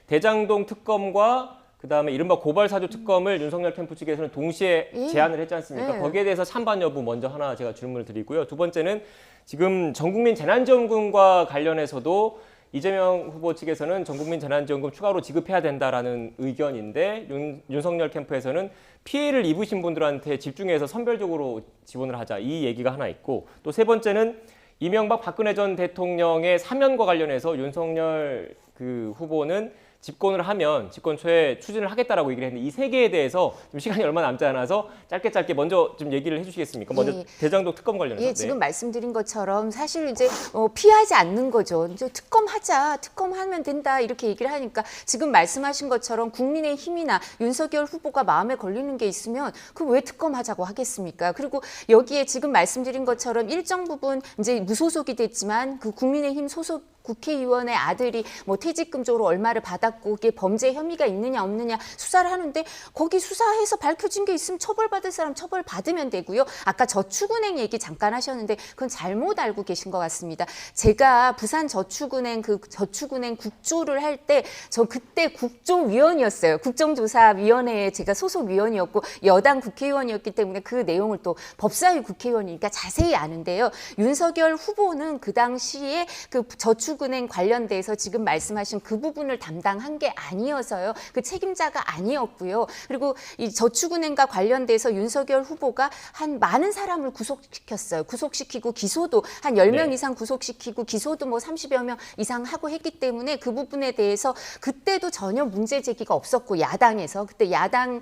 대장동 특검과 그다음에 이른바 고발사주 특검을 윤석열 캠프 측에서는 동시에 제안을 했지 않습니까? 거기에 대해서 찬반 여부 먼저 하나 제가 질문을 드리고요. 두 번째는 지금 전국민 재난지원금과 관련해서도 이재명 후보 측에서는 전국민 재난지원금 추가로 지급해야 된다라는 의견인데 윤석열 캠프에서는 피해를 입으신 분들한테 집중해서 선별적으로 지원을 하자 이 얘기가 하나 있고 또 세 번째는 이명박 박근혜 전 대통령의 사면과 관련해서 윤석열 후보는 집권을 하면 집권초에 추진을 하겠다라고 얘기를 했는데 이 세 개에 대해서 좀 시간이 얼마 남지 않아서 짧게 먼저 좀 얘기를 해주시겠습니까? 먼저 대장동 특검 관련해서. 예, 지금 말씀드린 것처럼 사실 이제 피하지 않는 거죠. 이제 특검하자, 특검하면 된다 이렇게 얘기를 하니까 지금 말씀하신 것처럼 국민의힘이나 윤석열 후보가 마음에 걸리는 게 있으면 그 왜 특검하자고 하겠습니까? 그리고 여기에 지금 말씀드린 것처럼 일정 부분 이제 무소속이 됐지만 그 국민의힘 소속 국회의원의 아들이 뭐 퇴직금적으로 얼마를 받았고 그게 범죄 혐의가 있느냐 없느냐 수사를 하는데 거기 수사해서 밝혀진 게 있으면 처벌받을 사람 처벌받으면 되고요. 아까 저축은행 얘기 잠깐 하셨는데 그건 잘못 알고 계신 것 같습니다. 제가 부산저축은행 그 저축은행 국조를 할 때 저 그때 국조위원이었어요. 국정조사위원회에 제가 소속 위원이었고 여당 국회의원이었기 때문에 그 내용을 또 법사위 국회의원이니까 자세히 아는데요. 윤석열 후보는 그 당시에 그 저축은행 관련돼서 지금 말씀하신 그 부분을 담당한 게 아니어서요. 그 책임자가 아니었고요. 그리고 이 저축은행과 관련돼서 윤석열 후보가 한 많은 사람을 구속시켰어요. 구속시키고 기소도 한 10명 이상 구속시키고 기소도 뭐 30여 명 이상 하고 했기 때문에 그 부분에 대해서 그때도 전혀 문제 제기가 없었고 야당에서 그때 야당이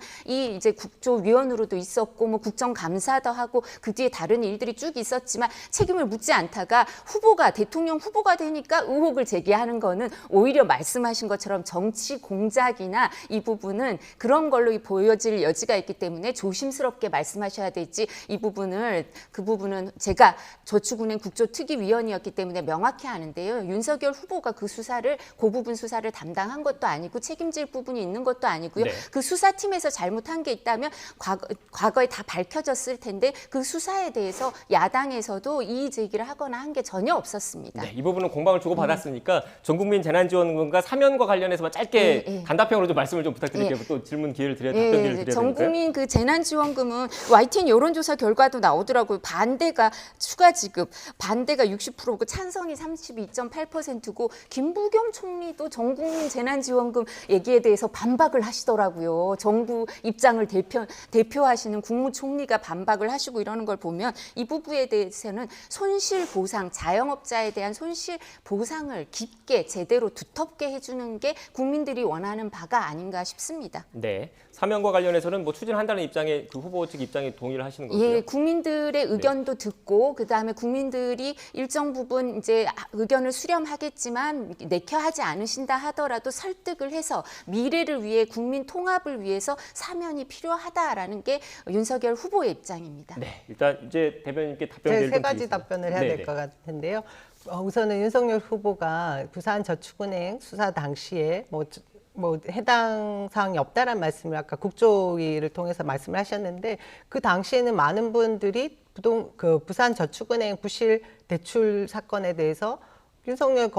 이제 국조위원으로도 있었고 뭐 국정감사도 하고 그 뒤에 다른 일들이 쭉 있었지만 책임을 묻지 않다가 대통령 후보가 되니까 의혹을 제기하는 거는 오히려 말씀하신 것처럼 정치 공작이나 이 부분은 그런 걸로 보여질 여지가 있기 때문에 조심스럽게 말씀하셔야 될지 그 부분은 제가 저축은행 국조특위위원이었기 때문에 명확히 아는데요. 윤석열 후보가 그 부분 수사를 담당한 것도 아니고 책임질 부분이 있는 것도 아니고요. 그 수사팀에서 잘못한 게 있다면 과거에 다 밝혀졌을 텐데 그 수사에 대해서 야당에서도 이의 제기를 하거나 한 게 전혀 없었습니다. 이 부분은 공방을 주고받았으니까 전국민 재난지원금과 사면과 관련해서만 짧게 단답형으로 좀 말씀을 좀 부탁드릴게요. 또 질문 기회를 답변 기회를 드려야 되니까요. 전국민 그 재난지원금은 YTN 여론조사 결과도 나오더라고요. 추가 지급 반대가 60%고 찬성이 32.8%고 김부겸 총리도 전국민 재난지원금 얘기에 대해서 반박을 하시더라고요. 정부 입장을 대표하시는 국무총리가 반박을 하시고 이러는 걸 보면 이 부분에 대해서는 손실보상, 자영업자에 대한 손실보상을 깊게 제대로 두텁게 해주는 게 국민들이 원하는 바가 아닌가 싶습니다. 네. 사면과 관련해서는 뭐 추진한다는 입장에 그 후보 측 입장에 동의를 하시는 거고요. 예, 국민들의 의견도 듣고 그다음에 국민들이 일정 부분 이제 의견을 수렴하겠지만 내켜하지 않으신다 하더라도 설득을 해서 미래를 위해 국민 통합을 위해서 사면이 필요하다라는 게 윤석열 후보의 입장입니다. 네, 일단 이제 대변인께 답변 드릴 세 가지 답변을 해야 될 것 같은데요. 우선은 윤석열 후보가 부산저축은행 수사 당시에 뭐 해당 사항이 없다라는 말씀을 아까 국조위를 통해서 말씀을 하셨는데 그 당시에는 많은 분들이 부산저축은행 부실 대출 사건에 대해서 윤석열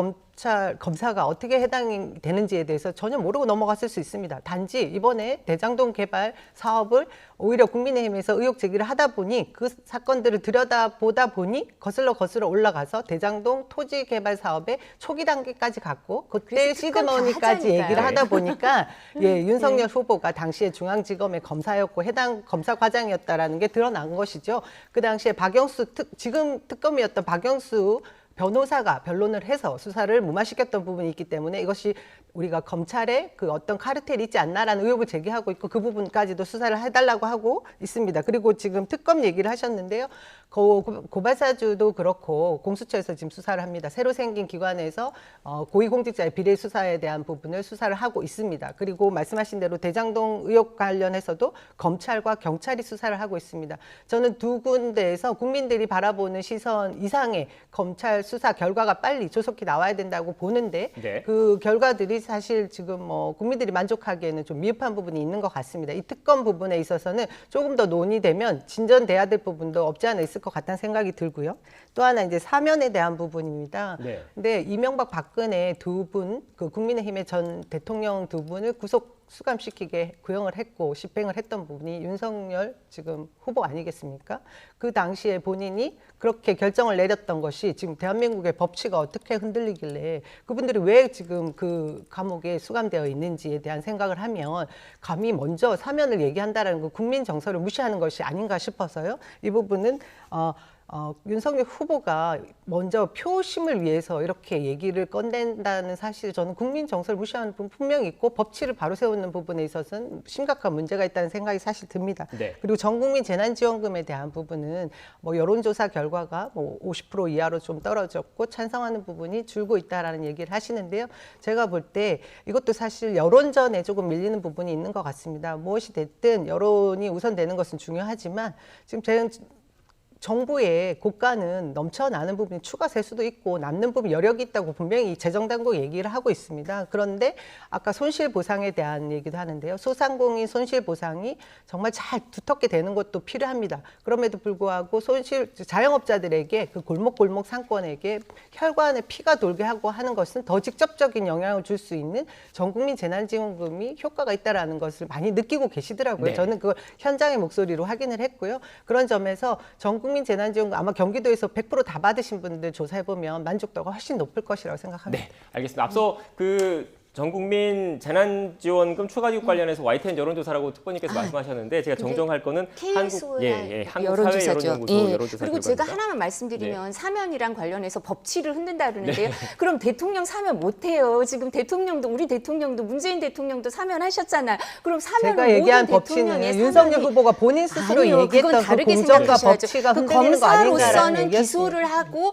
검사가 어떻게 해당이 되는지에 대해서 전혀 모르고 넘어갔을 수 있습니다. 단지 이번에 대장동 개발 사업을 오히려 국민의힘에서 의혹 제기를 하다 보니 그 사건들을 들여다보다 보니 거슬러 올라가서 대장동 토지 개발 사업의 초기 단계까지 갔고 그때 시드머니까지 얘기를 하다 보니까 윤석열 후보가 당시에 중앙지검의 검사였고 해당 검사 과장이었다라는 게 드러난 것이죠. 그 당시에 지금 특검이었던 박영수 변호사가 변론을 해서 수사를 무마시켰던 부분이 있기 때문에 이것이 우리가 검찰에 그 어떤 카르텔이 있지 않나라는 의혹을 제기하고 있고 그 부분까지도 수사를 해달라고 하고 있습니다. 그리고 지금 특검 얘기를 하셨는데요. 고발사주도 그렇고 공수처에서 지금 수사를 합니다. 새로 생긴 기관에서 고위공직자의 비리 수사에 대한 부분을 수사를 하고 있습니다. 그리고 말씀하신 대로 대장동 의혹 관련해서도 검찰과 경찰이 수사를 하고 있습니다. 저는 두 군데에서 국민들이 바라보는 시선 이상의 검찰 수사 결과가 빨리 조속히 나와야 된다고 보는데 그 결과들이 사실 지금 뭐 국민들이 만족하기에는 좀 미흡한 부분이 있는 것 같습니다. 이 특검 부분에 있어서는 조금 더 논의되면 진전돼야 될 부분도 없지 않아 있을 것 같다는 생각이 들고요. 또 하나 이제 사면에 대한 부분입니다. 네. 근데 이명박 박근혜 두 분, 그 국민의힘의 전 대통령 두 분을 구속 수감시키게 구형을 했고 집행을 했던 부분이 윤석열 지금 후보 아니겠습니까? 그 당시에 본인이 그렇게 결정을 내렸던 것이 지금 대한민국의 법치가 어떻게 흔들리길래 그분들이 왜 지금 그 감옥에 수감되어 있는지에 대한 생각을 하면 감히 먼저 사면을 얘기한다라는 거 국민 정서를 무시하는 것이 아닌가 싶어서요. 이 부분은 윤석열 후보가 먼저 표심을 위해서 이렇게 얘기를 꺼낸다는 사실 저는 국민 정서를 무시하는 부분 분명히 있고 법치를 바로 세우는 부분에 있어서는 심각한 문제가 있다는 생각이 사실 듭니다. 네. 그리고 전국민 재난지원금에 대한 부분은 뭐 여론조사 결과가 뭐 50% 이하로 좀 떨어졌고 찬성하는 부분이 줄고 있다라는 얘기를 하시는데요. 제가 볼 때 이것도 사실 여론전에 조금 밀리는 부분이 있는 것 같습니다. 무엇이 됐든 여론이 우선되는 것은 중요하지만 지금 정부의 고가는 넘쳐나는 부분이 추가될 수도 있고 남는 부분이 여력이 있다고 분명히 재정당국 얘기를 하고 있습니다. 그런데 아까 손실보상에 대한 얘기도 하는데요. 소상공인 손실보상이 정말 잘 두텁게 되는 것도 필요합니다. 그럼에도 불구하고 자영업자들에게 그 골목골목 상권에게 혈관에 피가 돌게 하고 하는 것은 더 직접적인 영향을 줄 수 있는 전국민 재난지원금이 효과가 있다는 것을 많이 느끼고 계시더라고요. 네. 저는 그걸 현장의 목소리로 확인을 했고요. 그런 점에서 전국민 재난지원금 아마 경기도에서 100% 다 받으신 분들 조사해보면 만족도가 훨씬 높을 것이라고 생각합니다. 네, 알겠습니다. 앞서 그 전국민 재난지원금 추가지급 관련해서 YTN 여론조사라고 특보님께서 말씀하셨는데 제가 정정할 거는 KSO의 한국 여론조사죠. 사회여론연구소 예. 여론조사 그리고 제가 결과입니다. 하나만 말씀드리면 사면이랑 관련해서 법치를 흔든다 그러는데요. 그럼 대통령 사면 못해요. 지금 우리 대통령도 문재인 대통령도 사면하셨잖아요. 그럼 사면을 제가 얘기한 모든 법치는 대통령의 윤석열 사면이- 후보가 본인 스스로 아니요, 얘기했던 그건 그 다르게 공정과 생각하셔야죠. 법치가 그 흔들리는 거 아닌가라는 검사로서는 얘기였습니다. 기소를 하고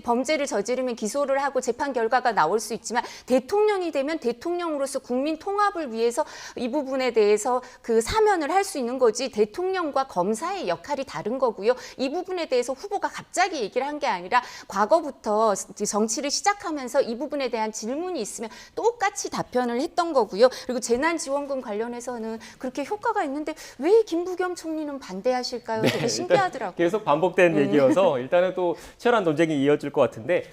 범죄를 저지르면 기소를 하고 재판 결과가 나올 수 있지만 대통령이 되면 대통령으로서 국민 통합을 위해서 이 부분에 대해서 그 사면을 할 수 있는 거지 대통령과 검사의 역할이 다른 거고요. 이 부분에 대해서 후보가 갑자기 얘기를 한 게 아니라 과거부터 정치를 시작하면서 이 부분에 대한 질문이 있으면 똑같이 답변을 했던 거고요. 그리고 재난지원금 관련해서는 그렇게 효과가 있는데 왜 김부겸 총리는 반대하실까요? 되게 신기하더라고요. 계속 반복된 얘기여서 일단은 또 치열한 논쟁이 이어질 것 같은데